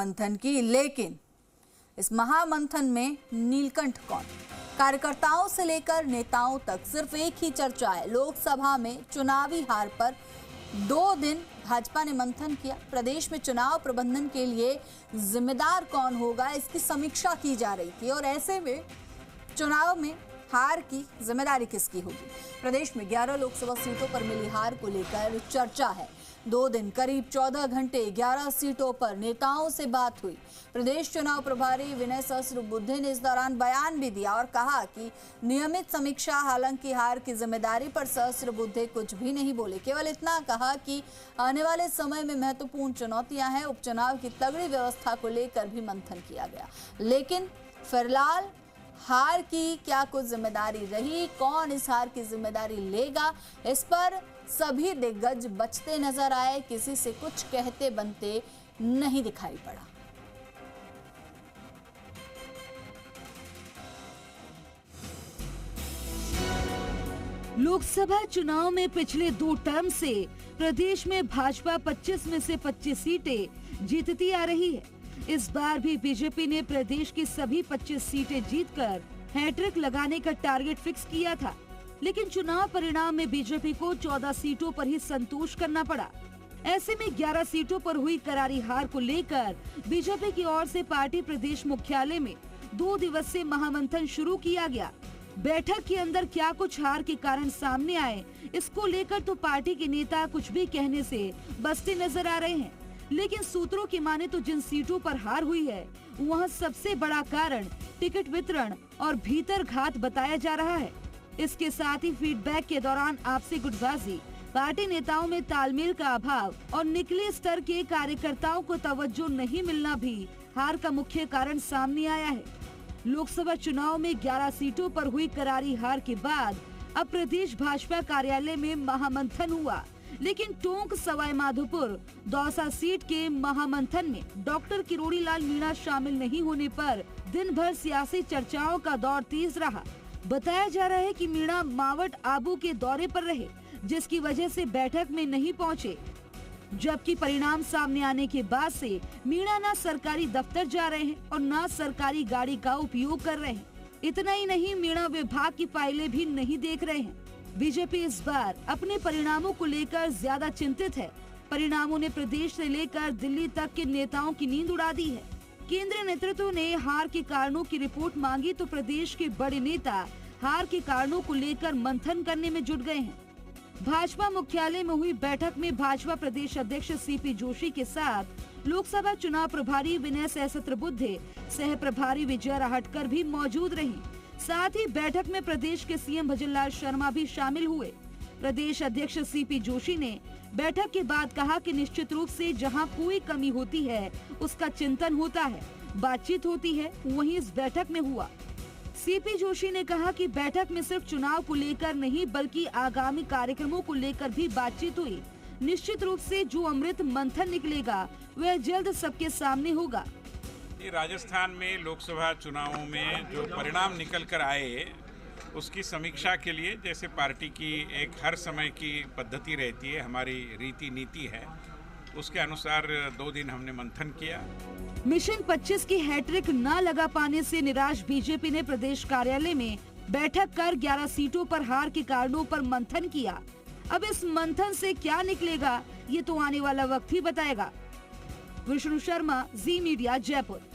मंथन की, लेकिन इस महामंथन में नीलकंठ कौन? कार्यकर्ताओं से लेकर नेताओं तक सिर्फ एक ही चर्चा है। लोकसभा में चुनावी हार पर 2 दिन भाजपा ने मंथन किया। प्रदेश में चुनाव प्रबंधन के लिए जिम्मेदार कौन होगा, इसकी समीक्षा की जा रही थी और ऐसे में चुनाव में हार की जिम्मेदारी किसकी होगी? प्रदेश में 11 लोकसभा सीटों पर मिली हार को लेकर चर्चा है। 2 दिन करीब 14 घंटे 11 सीटों पर नेताओं से बात हुई। प्रदेश चुनाव प्रभारी विनय सहस्त्रबुद्धे ने इस दौरान बयान भी दिया और कहा कि नियमित समीक्षा। हालांकि हार की जिम्मेदारी पर सहस्त्रबुद्धे कुछ भी नहीं बोले, केवल इतना कहा कि आने वाले समय में महत्वपूर्ण चुनौतियां हैं। उपचुनाव की तगड़ी व्यवस्था को लेकर भी मंथन किया गया, लेकिन फिलहाल हार की क्या कुछ जिम्मेदारी रही, कौन इस हार की जिम्मेदारी लेगा, इस पर सभी दिग्गज बचते नजर आए। किसी से कुछ कहते बनते नहीं दिखाई पड़ा। लोकसभा चुनाव में पिछले 2 टर्म से प्रदेश में भाजपा 25 में से 25 सीटें जीतती आ रही है। इस बार भी बीजेपी ने प्रदेश की सभी 25 सीटें जीतकर हैट्रिक लगाने का टारगेट फिक्स किया था, लेकिन चुनाव परिणाम में बीजेपी को 14 सीटों पर ही संतोष करना पड़ा। ऐसे में 11 सीटों पर हुई करारी हार को लेकर बीजेपी की ओर से पार्टी प्रदेश मुख्यालय में 2 दिवसीय महामंथन शुरू किया गया। बैठक के अंदर क्या कुछ हार के कारण सामने आए, इसको लेकर तो पार्टी के नेता कुछ भी कहने से बचते नजर आ रहे हैं, लेकिन सूत्रों की माने तो जिन सीटों पर हार हुई है वहां सबसे बड़ा कारण टिकट वितरण और भीतर घात बताया जा रहा है। इसके साथ ही फीडबैक के दौरान आपसी गुटबाजी, पार्टी नेताओं में तालमेल का अभाव और निचले स्तर के कार्यकर्ताओं को तवज्जो नहीं मिलना भी हार का मुख्य कारण सामने आया है। लोकसभा चुनाव में 11 सीटों पर हुई करारी हार के बाद अब प्रदेश भाजपा कार्यालय में महामंथन हुआ, लेकिन टोंक सवाई माधोपुर दौसा सीट के महामंथन में डॉक्टर किरोड़ी लाल मीणा शामिल नहीं होने पर दिन भर सियासी चर्चाओं का दौर तेज रहा। बताया जा रहा है कि मीणा मावट आबू के दौरे पर रहे, जिसकी वजह से बैठक में नहीं पहुंचे, जबकि परिणाम सामने आने के बाद से मीणा न सरकारी दफ्तर जा रहे हैं और न सरकारी गाड़ी का उपयोग कर रहे हैं। इतना ही नहीं, मीणा विभाग की फाइलें भी नहीं देख रहे हैं। बीजेपी इस बार अपने परिणामों को लेकर ज्यादा चिंतित है। परिणामों ने प्रदेश से लेकर दिल्ली तक के नेताओं की नींद उड़ा दी है। केंद्रीय नेतृत्व ने हार के कारणों की रिपोर्ट मांगी तो प्रदेश के बड़े नेता हार के कारणों को लेकर मंथन करने में जुट गए हैं। भाजपा मुख्यालय में हुई बैठक में भाजपा प्रदेश अध्यक्ष सीपी जोशी के साथ लोकसभा चुनाव प्रभारी विनय सहस्त्रबुद्धे, सह प्रभारी विजय राहटकर भी मौजूद रही। साथ ही बैठक में प्रदेश के सीएम भजनलाल शर्मा भी शामिल हुए। प्रदेश अध्यक्ष सीपी जोशी ने बैठक के बाद कहा कि निश्चित रूप से जहां कोई कमी होती है उसका चिंतन होता है, बातचीत होती है, वहीं इस बैठक में हुआ। सीपी जोशी ने कहा कि बैठक में सिर्फ चुनाव को लेकर नहीं बल्कि आगामी कार्यक्रमों को लेकर भी बातचीत हुई। निश्चित रूप से जो अमृत मंथन निकलेगा वह जल्द सबके सामने होगा। राजस्थान में लोकसभा चुनावों में जो परिणाम निकल कर आए उसकी समीक्षा के लिए, जैसे पार्टी की एक हर समय की पद्धति रहती है, हमारी रीति नीति है, उसके अनुसार 2 दिन हमने मंथन किया। मिशन 25 की हैट्रिक न लगा पाने से निराश बीजेपी ने प्रदेश कार्यालय में बैठक कर 11 सीटों पर हार के कारणों पर मंथन किया। अब इस मंथन से क्या निकलेगा ये तो आने वाला वक्त ही बताएगा। विष्णु शर्मा, जी मीडिया, जयपुर।